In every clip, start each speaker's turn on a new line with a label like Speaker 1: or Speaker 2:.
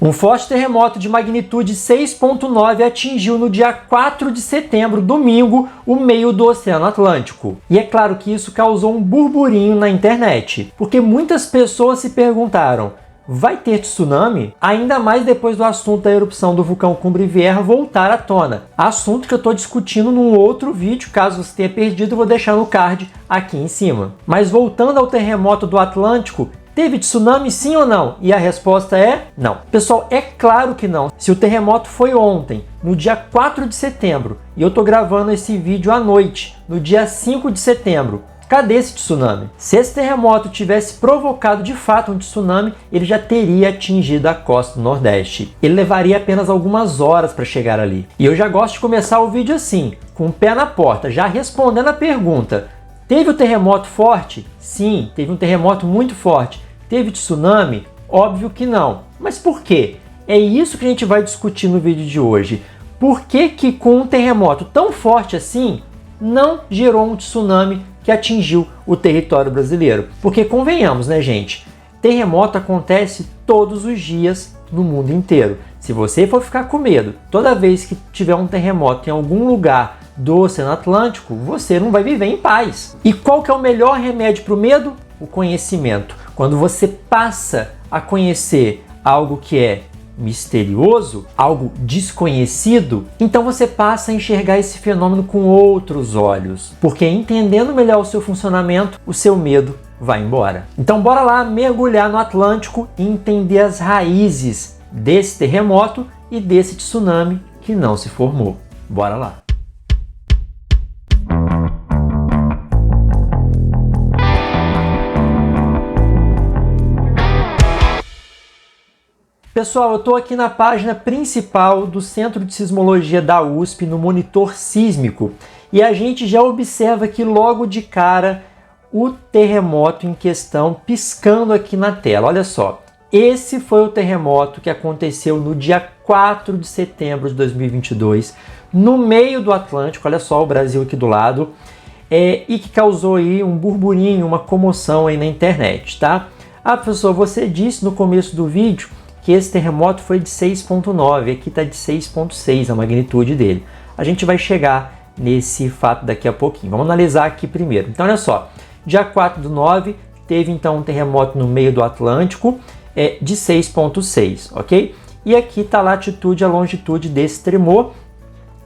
Speaker 1: Um forte terremoto de magnitude 6,9 atingiu no dia 4 de setembro, domingo, o meio do Oceano Atlântico. E é claro que isso causou um burburinho na internet, porque muitas pessoas se perguntaram: vai ter tsunami? Ainda mais depois do assunto da erupção do vulcão Cumbre Vieja voltar à tona. Assunto que eu estou discutindo num outro vídeo, caso você tenha perdido, eu vou deixar no card aqui em cima. Mas voltando ao terremoto do Atlântico, teve tsunami sim ou não? E a resposta é não. Pessoal, é claro que não. Se o terremoto foi ontem, no dia 4 de setembro, e eu estou gravando esse vídeo à noite, no dia 5 de setembro, cadê esse tsunami? Se esse terremoto tivesse provocado de fato um tsunami, ele já teria atingido a costa do Nordeste. Ele levaria apenas algumas horas para chegar ali. E eu já gosto de começar o vídeo assim, com o pé na porta, já respondendo a pergunta: teve o terremoto forte? Sim, teve um terremoto muito forte. Teve tsunami? Óbvio que não. Mas por quê? É isso que a gente vai discutir no vídeo de hoje. Por que que com um terremoto tão forte assim, não gerou um tsunami que atingiu o território brasileiro? Porque convenhamos, né, gente? Terremoto acontece todos os dias no mundo inteiro. Se você for ficar com medo toda vez que tiver um terremoto em algum lugar do Oceano Atlântico, você não vai viver em paz. E qual que é o melhor remédio para o medo? O conhecimento. Quando você passa a conhecer algo que é misterioso, algo desconhecido, então você passa a enxergar esse fenômeno com outros olhos. Porque entendendo melhor o seu funcionamento, o seu medo vai embora. Então bora lá mergulhar no Atlântico e entender as raízes desse terremoto e desse tsunami que não se formou. Bora lá! Pessoal, eu estou aqui na página principal do Centro de Sismologia da USP, no monitor sísmico, e a gente já observa aqui logo de cara o terremoto em questão piscando aqui na tela. Olha só, esse foi o terremoto que aconteceu no dia 4 de setembro de 2022, no meio do Atlântico, olha só o Brasil aqui do lado, e que causou aí um burburinho, uma comoção aí na internet, tá? Ah, professor, você disse no começo do vídeo que esse terremoto foi de 6,9, aqui está de 6,6 a magnitude dele. A gente vai chegar nesse fato daqui a pouquinho. Vamos analisar aqui primeiro. Então, olha só, dia 4/9 teve então um terremoto no meio do Atlântico de 6,6, ok? E aqui está a latitude e a longitude desse tremor,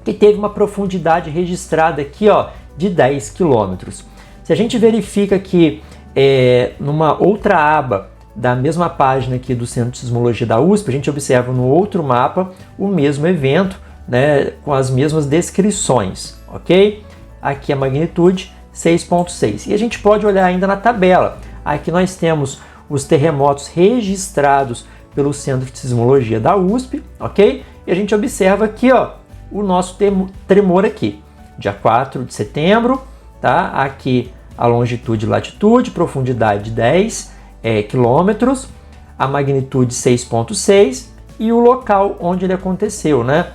Speaker 1: que teve uma profundidade registrada aqui, ó, de 10 quilômetros. Se a gente verifica que numa outra aba da mesma página aqui do Centro de Sismologia da USP, a gente observa no outro mapa o mesmo evento, né, com as mesmas descrições, ok? Aqui a magnitude 6,6. E a gente pode olhar ainda na tabela. Aqui nós temos os terremotos registrados pelo Centro de Sismologia da USP, ok? E a gente observa aqui, ó, o nosso tremor aqui, dia 4 de setembro, tá? Aqui a longitude e latitude, profundidade 10 quilômetros, a magnitude 6,6 e o local onde ele aconteceu, né?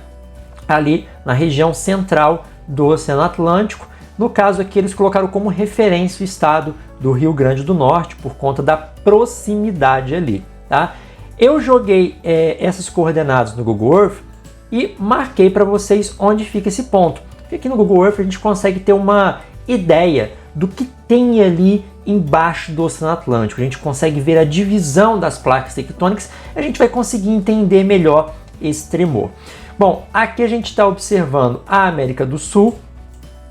Speaker 1: Ali na região central do Oceano Atlântico. No caso aqui eles colocaram como referência o estado do Rio Grande do Norte por conta da proximidade ali, tá? Eu joguei essas coordenadas no Google Earth e marquei para vocês onde fica esse ponto. Porque aqui no Google Earth a gente consegue ter uma ideia do que tem ali embaixo do Oceano Atlântico. A gente consegue ver a divisão das placas tectônicas, a gente vai conseguir entender melhor esse tremor. Bom, aqui a gente está observando a América do Sul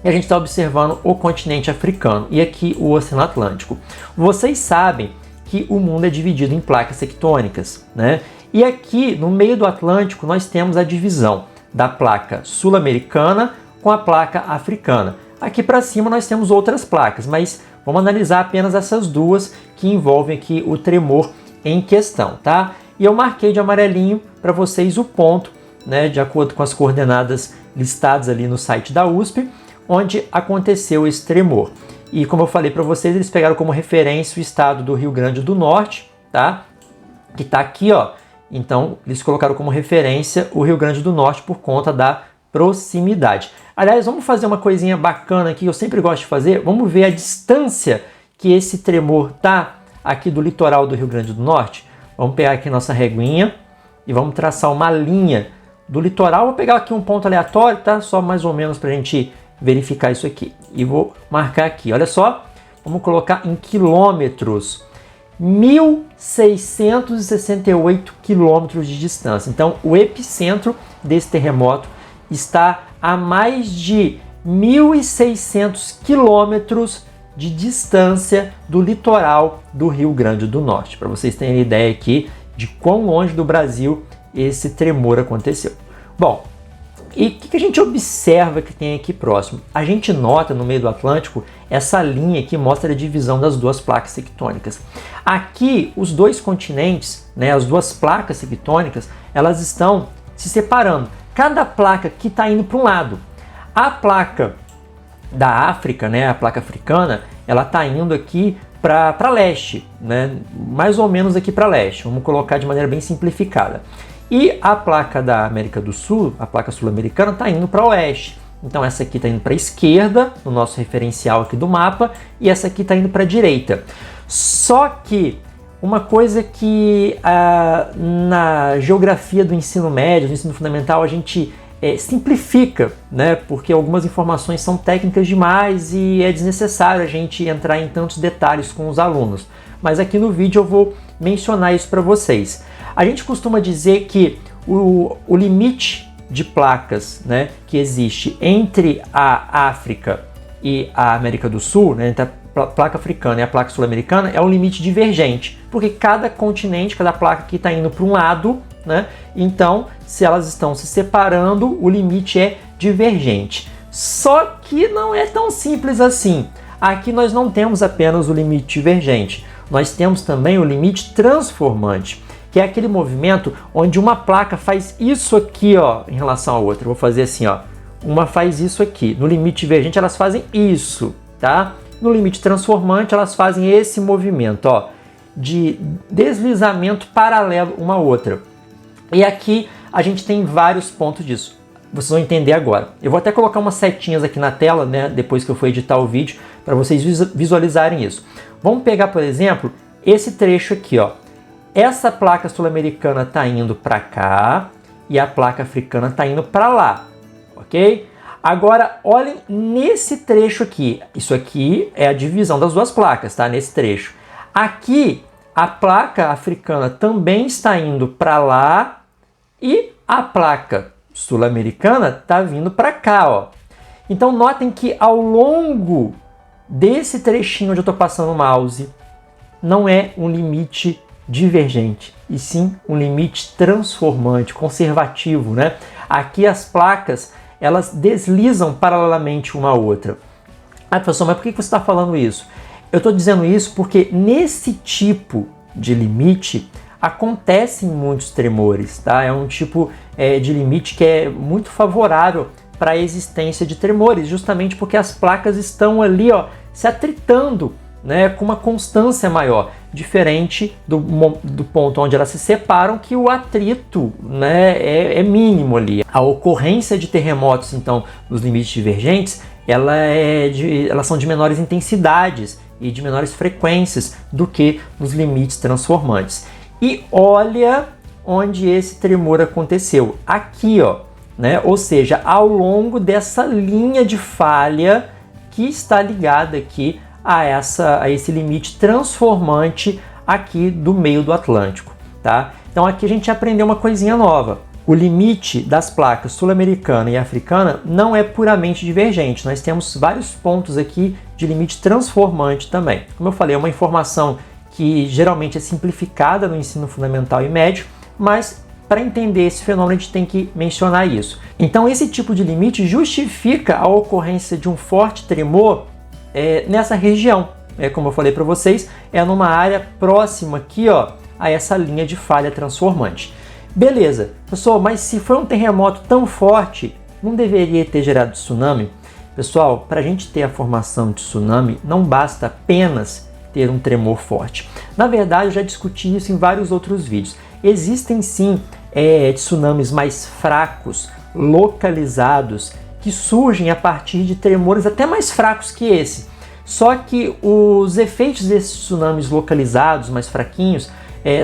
Speaker 1: e a gente está observando o continente africano e aqui o Oceano Atlântico. Vocês sabem que o mundo é dividido em placas tectônicas, né? E aqui no meio do Atlântico nós temos a divisão da placa sul-americana com a placa africana. Aqui para cima nós temos outras placas, mas vamos analisar apenas essas duas que envolvem aqui o tremor em questão, tá? E eu marquei de amarelinho para vocês o ponto, né, de acordo com as coordenadas listadas ali no site da USP, onde aconteceu esse tremor. E como eu falei para vocês, eles pegaram como referência o estado do Rio Grande do Norte, tá? Que está aqui, ó. Então, eles colocaram como referência o Rio Grande do Norte por conta da proximidade. Aliás, vamos fazer uma coisinha bacana aqui, eu sempre gosto de fazer. Vamos ver a distância que esse tremor tá aqui do litoral do Rio Grande do Norte. Vamos pegar aqui nossa reguinha, e vamos traçar uma linha do litoral. Vou pegar aqui um ponto aleatório, tá? Só mais ou menos para a gente verificar isso aqui. E vou marcar aqui, olha só, vamos colocar em quilômetros. 1.668 quilômetros de distância. Então, o epicentro desse terremoto está a mais de 1.600 quilômetros de distância do litoral do Rio Grande do Norte, para vocês terem ideia aqui de quão longe do Brasil esse tremor aconteceu. Bom, e o que a gente observa que tem aqui próximo? A gente nota no meio do Atlântico essa linha que mostra a divisão das duas placas tectônicas. Aqui, os dois continentes, né, as duas placas tectônicas, elas estão se separando. Cada placa que está indo para um lado. A placa da África, né, a placa africana, ela está indo aqui para leste, né, mais ou menos aqui para leste. Vamos colocar de maneira bem simplificada. E a placa da América do Sul, a placa sul-americana, está indo para oeste. Então essa aqui está indo para a esquerda, no nosso referencial aqui do mapa, e essa aqui está indo para a direita. Só que uma coisa que na geografia do ensino médio, do ensino fundamental, a gente simplifica, né? Porque algumas informações são técnicas demais e é desnecessário a gente entrar em tantos detalhes com os alunos. Mas aqui no vídeo eu vou mencionar isso para vocês. A gente costuma dizer que o limite de placas, né, que existe entre a África e a América do Sul, né, entre a placa africana e a placa sul-americana, é um limite divergente, porque cada continente, cada placa aqui está indo para um lado, né, então se elas estão se separando, o limite é divergente. Só que não é tão simples assim. Aqui nós não temos apenas o limite divergente, nós temos também o limite transformante, que é aquele movimento onde uma placa faz isso aqui, ó, em relação à outra. Eu vou fazer assim, ó. Uma faz isso aqui. No limite divergente elas fazem isso, tá? No limite transformante elas fazem esse movimento, ó, de deslizamento paralelo uma à outra. E aqui a gente tem vários pontos disso. Vocês vão entender agora. Eu vou até colocar umas setinhas aqui na tela, né, depois que eu for editar o vídeo, para vocês visualizarem isso. Vamos pegar, por exemplo, esse trecho aqui, ó. Essa placa sul-americana está indo para cá e a placa africana está indo para lá, ok? Agora, olhem nesse trecho aqui. Isso aqui é a divisão das duas placas, tá? Nesse trecho. Aqui, a placa africana também está indo para lá e a placa sul-americana está vindo para cá, ó. Então, notem que ao longo desse trechinho onde eu estou passando o mouse, não é um limite divergente, e sim um limite transformante, conservativo, né? Aqui as placas, elas deslizam paralelamente uma à outra. Ah, professor, mas por que você está falando isso? Eu estou dizendo isso porque nesse tipo de limite acontecem muitos tremores, tá? É um tipo de limite que é muito favorável para a existência de tremores, justamente porque as placas estão ali, ó, se atritando, né, com uma constância maior, diferente do ponto onde elas se separam, que o atrito, né, é mínimo ali. A ocorrência de terremotos, então, nos limites divergentes, elas são de menores intensidades e de menores frequências do que nos limites transformantes. E olha onde esse tremor aconteceu, aqui, ó, né, ou seja, ao longo dessa linha de falha que está ligada aqui a esse limite transformante aqui do meio do Atlântico, tá? Então aqui a gente aprendeu uma coisinha nova. O limite das placas sul-americana e africana não é puramente divergente. Nós temos vários pontos aqui de limite transformante também. Como eu falei, é uma informação que geralmente é simplificada no ensino fundamental e médio, mas para entender esse fenômeno a gente tem que mencionar isso. Então esse tipo de limite justifica a ocorrência de um forte tremor nessa região, como eu falei para vocês, é numa área próxima aqui, ó, a essa linha de falha transformante. Beleza, pessoal, mas se foi um terremoto tão forte, não deveria ter gerado tsunami? Pessoal, para a gente ter a formação de tsunami, não basta apenas ter um tremor forte. Na verdade, eu já discuti isso em vários outros vídeos. Existem sim tsunamis mais fracos, localizados, que surgem a partir de tremores até mais fracos que esse. Só que os efeitos desses tsunamis localizados, mais fraquinhos,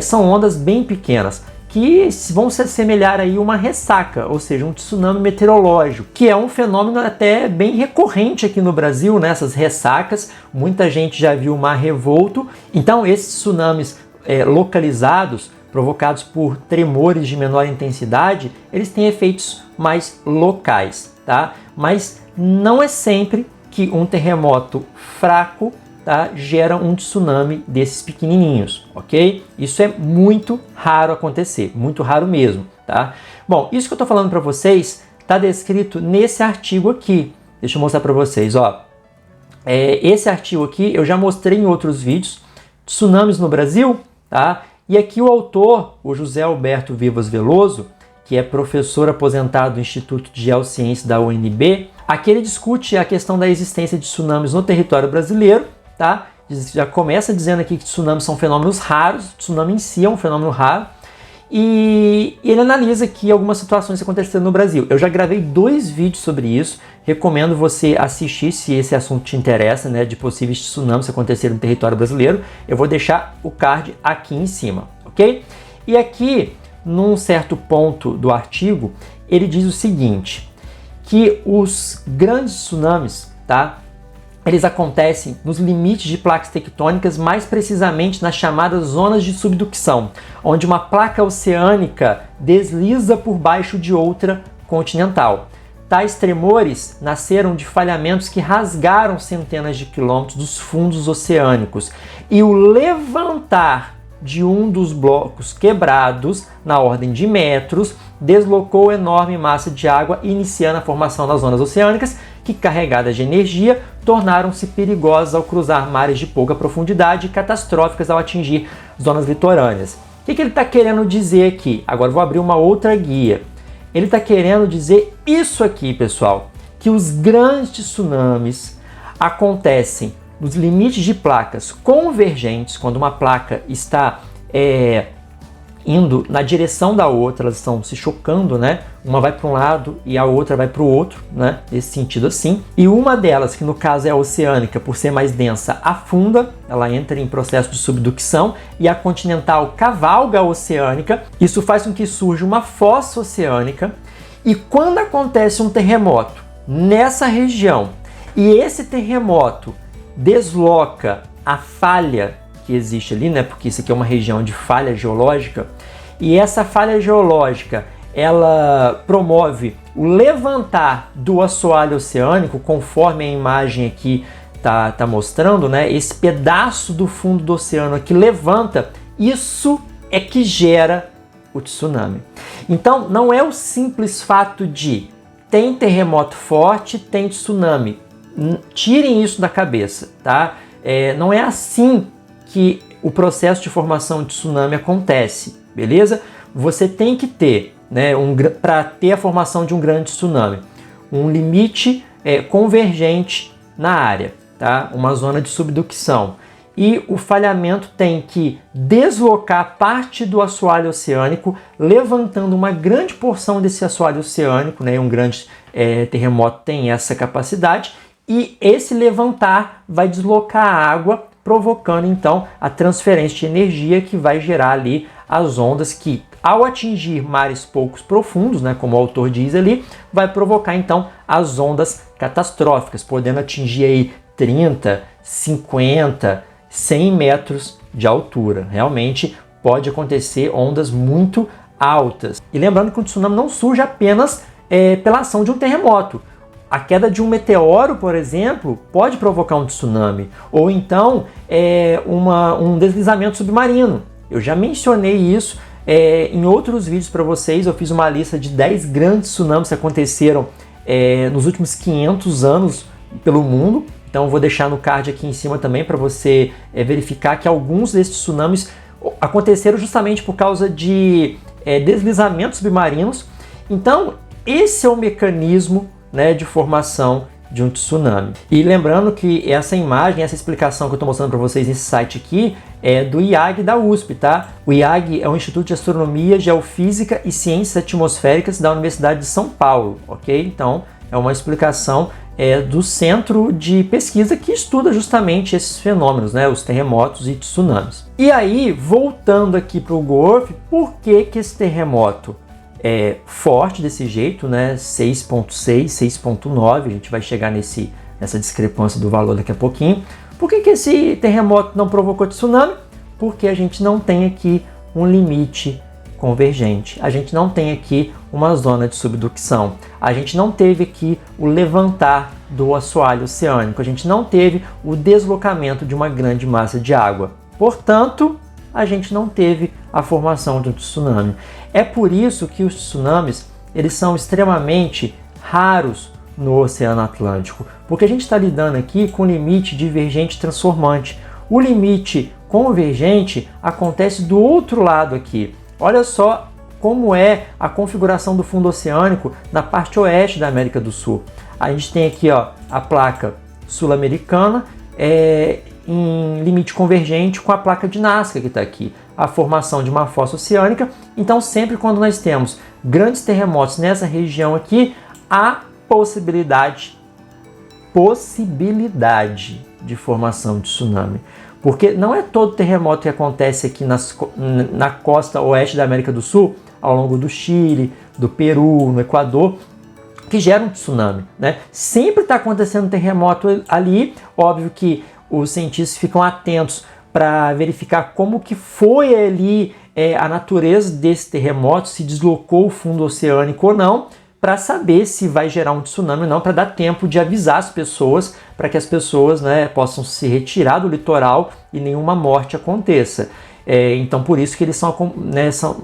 Speaker 1: são ondas bem pequenas. que vão se assemelhar aí a uma ressaca, ou seja, um tsunami meteorológico, que é um fenômeno até bem recorrente aqui no Brasil, né? Essas ressacas, muita gente já viu o mar revolto. Então esses tsunamis localizados, provocados por tremores de menor intensidade, eles têm efeitos mais locais, tá? Mas não é sempre que um terremoto fraco, tá, gera um tsunami desses pequenininhos, ok? Isso é muito raro acontecer, muito raro mesmo, tá? Bom, isso que eu tô falando para vocês tá descrito nesse artigo aqui. Deixa eu mostrar para vocês, ó. Esse artigo aqui eu já mostrei em outros vídeos, tsunamis no Brasil, tá? E aqui o autor, o José Alberto Vivas Veloso, que é professor aposentado do Instituto de Geociência da UNB, aqui ele discute a questão da existência de tsunamis no território brasileiro, tá? Já começa dizendo aqui que tsunamis são fenômenos raros, o tsunami em si é um fenômeno raro, e ele analisa aqui algumas situações que aconteceram no Brasil. Eu já gravei 2 vídeos sobre isso, recomendo você assistir se esse assunto te interessa, né, de possíveis tsunamis que aconteceram no território brasileiro. Eu vou deixar o card aqui em cima, ok? E aqui, num certo ponto do artigo, ele diz o seguinte, que os grandes tsunamis, tá, eles acontecem nos limites de placas tectônicas, mais precisamente nas chamadas zonas de subducção, onde uma placa oceânica desliza por baixo de outra continental. Tais tremores nasceram de falhamentos que rasgaram centenas de quilômetros dos fundos oceânicos, e o levantar de um dos blocos quebrados, na ordem de metros, deslocou enorme massa de água, iniciando a formação das zonas oceânicas, que, carregadas de energia, tornaram-se perigosas ao cruzar mares de pouca profundidade e catastróficas ao atingir zonas litorâneas. O que ele está querendo dizer aqui? Agora vou abrir uma outra guia. Ele está querendo dizer isso aqui, pessoal, que os grandes tsunamis acontecem nos limites de placas convergentes, quando uma placa está indo na direção da outra, elas estão se chocando, né? Uma vai para um lado e a outra vai para o outro, né? Nesse sentido assim. E uma delas, que no caso é a oceânica, por ser mais densa, afunda, ela entra em processo de subducção, e a continental cavalga a oceânica. Isso faz com que surja uma fossa oceânica, e quando acontece um terremoto nessa região, e esse terremoto desloca a falha que existe ali, né? Porque isso aqui é uma região de falha geológica, e essa falha geológica ela promove o levantar do assoalho oceânico, conforme a imagem aqui tá mostrando, né? Esse pedaço do fundo do oceano aqui levanta, isso é que gera o tsunami. Então não é o simples fato de tem terremoto forte, tem tsunami. Tirem isso da cabeça, tá? Não é assim que o processo de formação de tsunami acontece, beleza? Você tem que ter, né, para ter a formação de um grande tsunami, um limite convergente na área, tá? Uma zona de subducção. E o falhamento tem que deslocar parte do assoalho oceânico, levantando uma grande porção desse assoalho oceânico, né? Um grande terremoto tem essa capacidade, e esse levantar vai deslocar a água, provocando então a transferência de energia, que vai gerar ali as ondas que, ao atingir mares poucos profundos, né, como o autor diz ali, vai provocar então as ondas catastróficas, podendo atingir aí 30, 50, 100 metros de altura. Realmente pode acontecer ondas muito altas. E lembrando que o tsunami não surge apenas pela ação de um terremoto. A queda de um meteoro, por exemplo, pode provocar um tsunami, ou então um deslizamento submarino. Eu já mencionei isso em outros vídeos para vocês. Eu fiz uma lista de 10 grandes tsunamis que aconteceram nos últimos 500 anos pelo mundo. Então eu vou deixar no card aqui em cima também para você verificar que alguns desses tsunamis aconteceram justamente por causa de deslizamentos submarinos. Então esse é o mecanismo, né, de formação de um tsunami. E lembrando que essa imagem, essa explicação que eu estou mostrando para vocês nesse site aqui é do IAG da USP, tá? O IAG é o Instituto de Astronomia, Geofísica e Ciências Atmosféricas da Universidade de São Paulo, ok? Então é uma explicação do centro de pesquisa que estuda justamente esses fenômenos, né, os terremotos e tsunamis. E aí, voltando aqui para o Golfo, por que esse terremoto é forte desse jeito, né, 6.6, 6.9, a gente vai chegar nessa discrepância do valor daqui a pouquinho. Por que esse terremoto não provocou tsunami? Porque a gente não tem aqui um limite convergente, a gente não tem aqui uma zona de subducção, a gente não teve aqui o levantar do assoalho oceânico, a gente não teve o deslocamento de uma grande massa de água. Portanto, a gente não teve a formação de um tsunami. É por isso que os tsunamis eles são extremamente raros no Oceano Atlântico, porque a gente está lidando aqui com o limite divergente transformante. O limite convergente acontece do outro lado aqui. Olha só como é a configuração do fundo oceânico na parte oeste da América do Sul. A gente tem aqui a placa sul-americana em limite convergente com a placa de Nazca que está aqui, a formação de uma fossa oceânica. Então sempre quando nós temos grandes terremotos nessa região aqui, há possibilidade de formação de tsunami. Porque não é todo terremoto que acontece aqui na costa oeste da América do Sul, ao longo do Chile, do Peru, no Equador, que gera um tsunami, né? Sempre está acontecendo terremoto ali, óbvio que os cientistas ficam atentos para verificar como que foi ali a natureza desse terremoto, se deslocou o fundo oceânico ou não, para saber se vai gerar um tsunami ou não, para dar tempo de avisar as pessoas, para que as pessoas, né, possam se retirar do litoral e nenhuma morte aconteça. Então por isso que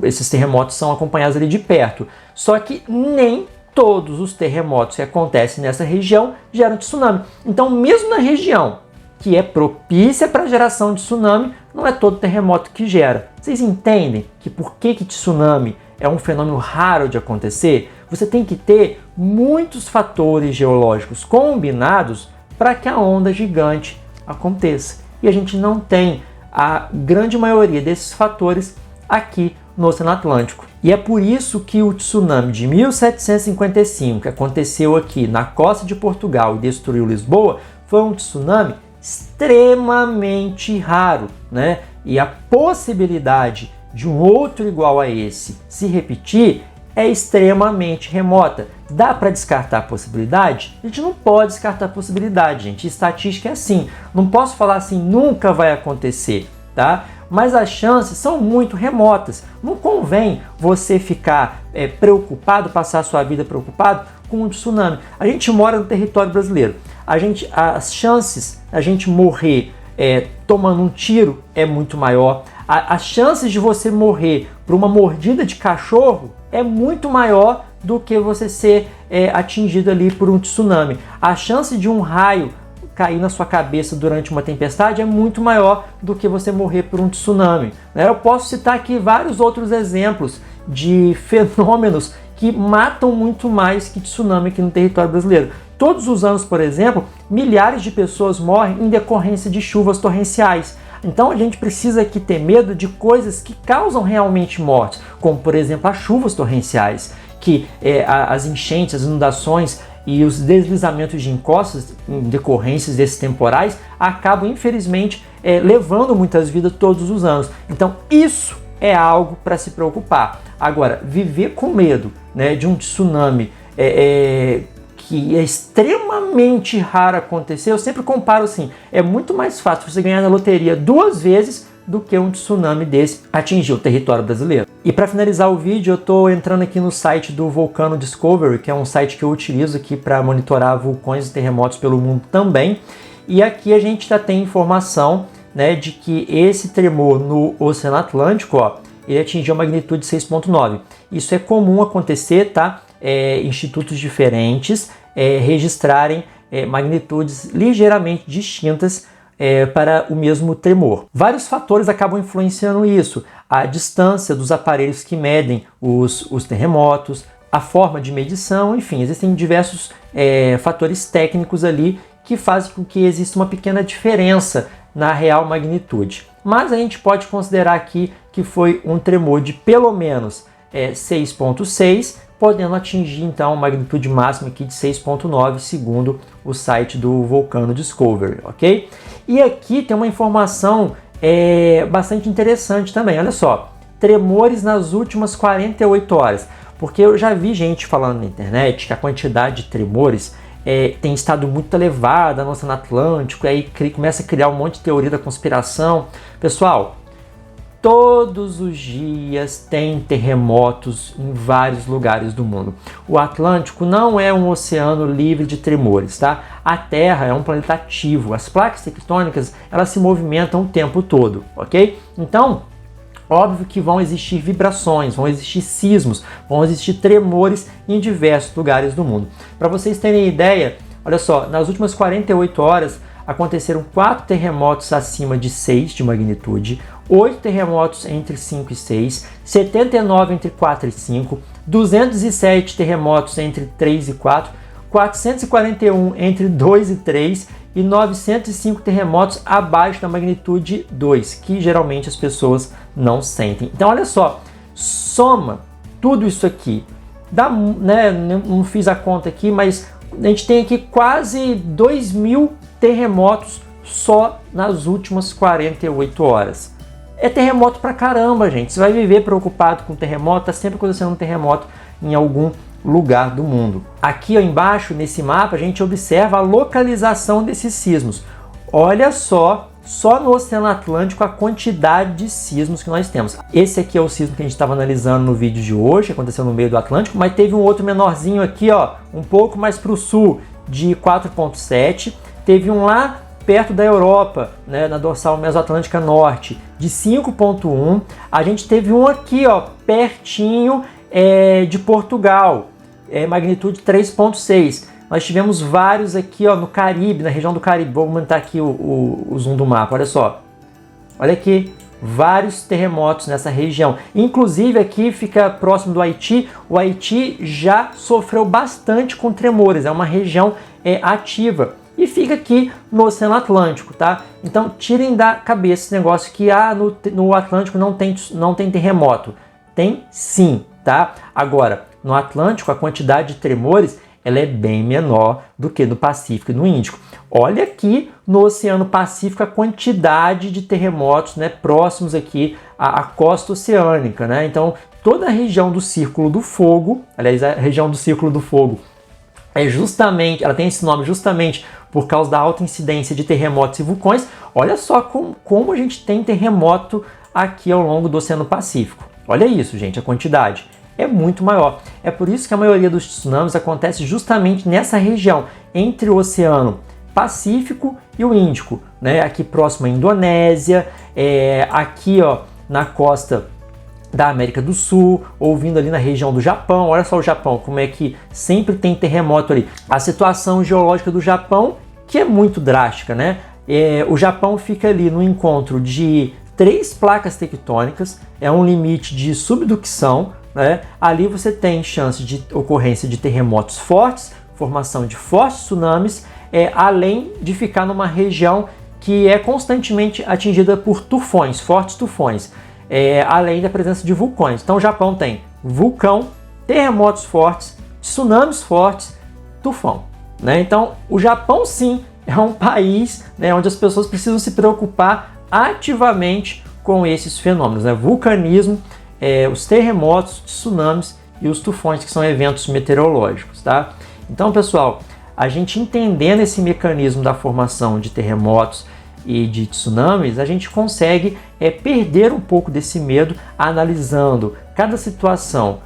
Speaker 1: esses terremotos são acompanhados ali de perto. Só que nem todos os terremotos que acontecem nessa região geram tsunami. Então mesmo na região que é propícia para a geração de tsunami, não é todo terremoto que gera. Vocês entendem que por que tsunami é um fenômeno raro de acontecer? Você tem que ter muitos fatores geológicos combinados para que a onda gigante aconteça. E a gente não tem a grande maioria desses fatores aqui no Oceano Atlântico. E é por isso que o tsunami de 1755, que aconteceu aqui na costa de Portugal e destruiu Lisboa, foi um tsunami extremamente raro, né? E a possibilidade de um outro igual a esse se repetir é extremamente remota. Dá para descartar a possibilidade? A gente não pode descartar a possibilidade, gente. Estatística é assim. Não posso falar assim, nunca vai acontecer, tá? Mas as chances são muito remotas. Não convém você ficar preocupado, passar a sua vida preocupado com um tsunami. A gente mora no território brasileiro. As chances a gente morrer tomando um tiro é muito maior. As chances de você morrer por uma mordida de cachorro é muito maior do que você ser atingido ali por um tsunami. A chance de um raio cair na sua cabeça durante uma tempestade é muito maior do que você morrer por um tsunami. Eu posso citar aqui vários outros exemplos de fenômenos que matam muito mais que tsunami aqui no território brasileiro. Todos os anos, por exemplo, milhares de pessoas morrem em decorrência de chuvas torrenciais. Então a gente precisa aqui ter medo de coisas que causam realmente mortes, como por exemplo as chuvas torrenciais, que as enchentes, as inundações e os deslizamentos de encostas em decorrências desses temporais acabam infelizmente levando muitas vidas todos os anos. Então isso é algo para se preocupar. Agora, viver com medo, né, de um tsunami que é extremamente raro acontecer, eu sempre comparo assim, é muito mais fácil você ganhar na loteria 2 vezes do que um tsunami desse atingir o território brasileiro. E para finalizar o vídeo, eu estou entrando aqui no site do Volcano Discovery, que é um site que eu utilizo aqui para monitorar vulcões e terremotos pelo mundo também. E aqui a gente já tem informação, né, de que esse tremor no Oceano Atlântico, ele atingiu a magnitude 6.9. Isso é comum acontecer, tá? Institutos diferentes registrarem magnitudes ligeiramente distintas para o mesmo tremor. Vários fatores acabam influenciando isso. A distância dos aparelhos que medem os terremotos, a forma de medição, enfim, existem diversos fatores técnicos ali que fazem com que exista uma pequena diferença na real magnitude. Mas a gente pode considerar aqui que foi um tremor de pelo menos 6.6, podendo atingir então a magnitude máxima aqui de 6.9, segundo o site do Volcano Discovery, ok? E aqui tem uma informação bastante interessante também, olha só, tremores nas últimas 48 horas, porque eu já vi gente falando na internet que a quantidade de tremores tem estado muito elevada no Oceano Atlântico, e aí começa a criar um monte de teoria da conspiração. Pessoal, todos os dias tem terremotos em vários lugares do mundo. O Atlântico não é um oceano livre de tremores, tá? A Terra é um planeta ativo. As placas tectônicas, elas se movimentam o tempo todo, ok? Então, óbvio que vão existir vibrações, vão existir sismos, vão existir tremores em diversos lugares do mundo. Para vocês terem ideia, olha só, nas últimas 48 horas aconteceram 4 terremotos acima de 6 de magnitude, 8 terremotos entre 5 e 6, 79 entre 4 e 5, 207 terremotos entre 3 e 4, 441 entre 2 e 3 e 905 terremotos abaixo da magnitude 2, que geralmente as pessoas não sentem. Então olha só, soma tudo isso aqui, dá, né, não fiz a conta aqui, mas a gente tem aqui quase 2.000 terremotos só nas últimas 48 horas. É terremoto pra caramba, gente. Você vai viver preocupado com terremoto, tá sempre acontecendo um terremoto em algum lugar do mundo. Aqui ó, embaixo, nesse mapa, a gente observa a localização desses sismos. Olha só no Oceano Atlântico a quantidade de sismos que nós temos. Esse aqui é o sismo que a gente estava analisando no vídeo de hoje, que aconteceu no meio do Atlântico, mas teve um outro menorzinho aqui, ó, um pouco mais para o sul, de 4.7. Teve um lá perto da Europa, né, na dorsal mesoatlântica norte, de 5.1. A gente teve um aqui, ó, pertinho de Portugal, magnitude 3.6. Nós tivemos vários aqui, ó, no Caribe, na região do Caribe. Vou aumentar aqui o zoom do mapa, olha só. Olha aqui, vários terremotos nessa região. Inclusive aqui fica próximo do Haiti. O Haiti já sofreu bastante com tremores, é uma região ativa. E fica aqui no Oceano Atlântico, tá? Então tirem da cabeça esse negócio que no Atlântico não tem terremoto. Tem sim, tá? Agora, no Atlântico a quantidade de tremores ela é bem menor do que no Pacífico e no Índico. Olha aqui no Oceano Pacífico a quantidade de terremotos, né, próximos aqui à costa oceânica, né? Então toda a região do Círculo do Fogo, aliás, a região do Círculo do Fogo ela tem esse nome justamente por causa da alta incidência de terremotos e vulcões. Olha só como a gente tem terremoto aqui ao longo do Oceano Pacífico. Olha isso, gente, a quantidade é muito maior. É por isso que a maioria dos tsunamis acontece justamente nessa região, entre o Oceano Pacífico e o Índico, né? Aqui próximo à Indonésia, aqui ó, na costa da América do Sul, ou vindo ali na região do Japão. Olha só o Japão, como é que sempre tem terremoto ali. A situação geológica do Japão, que é muito drástica, né? O Japão fica ali no encontro de 3 placas tectônicas, é um limite de subducção, né? Ali você tem chance de ocorrência de terremotos fortes, formação de fortes tsunamis, além de ficar numa região que é constantemente atingida por tufões, fortes tufões. Além da presença de vulcões. Então o Japão tem vulcão, terremotos fortes, tsunamis fortes, tufão, né? Então o Japão sim é um país, né, onde as pessoas precisam se preocupar ativamente com esses fenômenos, né? Vulcanismo, os terremotos, tsunamis e os tufões, que são eventos meteorológicos, tá? Então pessoal, a gente entendendo esse mecanismo da formação de terremotos e de tsunamis, a gente consegue perder um pouco desse medo analisando cada situação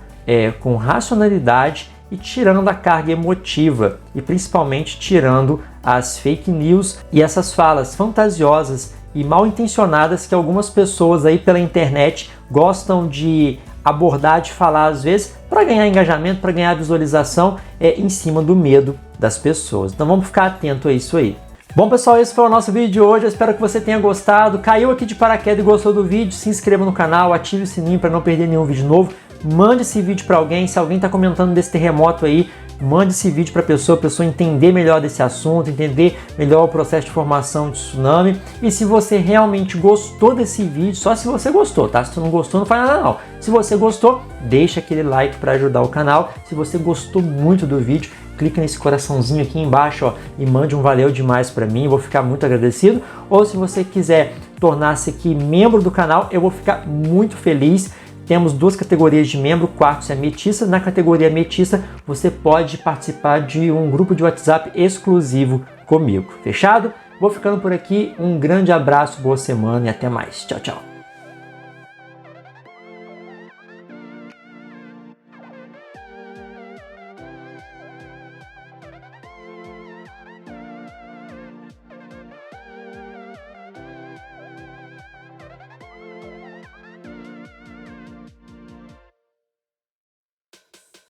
Speaker 1: com racionalidade e tirando a carga emotiva e principalmente tirando as fake news e essas falas fantasiosas e mal intencionadas que algumas pessoas aí pela internet gostam de abordar, de falar às vezes para ganhar engajamento, para ganhar visualização em cima do medo das pessoas. Então vamos ficar atento a isso aí. Bom pessoal, esse foi o nosso vídeo de hoje, eu espero que você tenha gostado. Caiu aqui de paraquedas e gostou do vídeo, se inscreva no canal, ative o sininho para não perder nenhum vídeo novo. mande esse vídeo para alguém. Se alguém está comentando desse terremoto aí, mande esse vídeo para a pessoa entender melhor desse assunto, entender melhor o processo de formação de tsunami. E se você realmente gostou desse vídeo, só se você gostou, tá? Se você não gostou, não faz nada não. Se você gostou, deixa aquele like para ajudar o canal. Se você gostou muito do vídeo, clica nesse coraçãozinho aqui embaixo, ó, e mande um valeu demais para mim, eu vou ficar muito agradecido. Ou se você quiser tornar-se aqui membro do canal, eu vou ficar muito feliz. Temos 2 categorias de membro, quartzo e ametista. Na categoria ametista, você pode participar de um grupo de WhatsApp exclusivo comigo. Fechado? Vou ficando por aqui. Um grande abraço, boa semana e até mais. Tchau, tchau.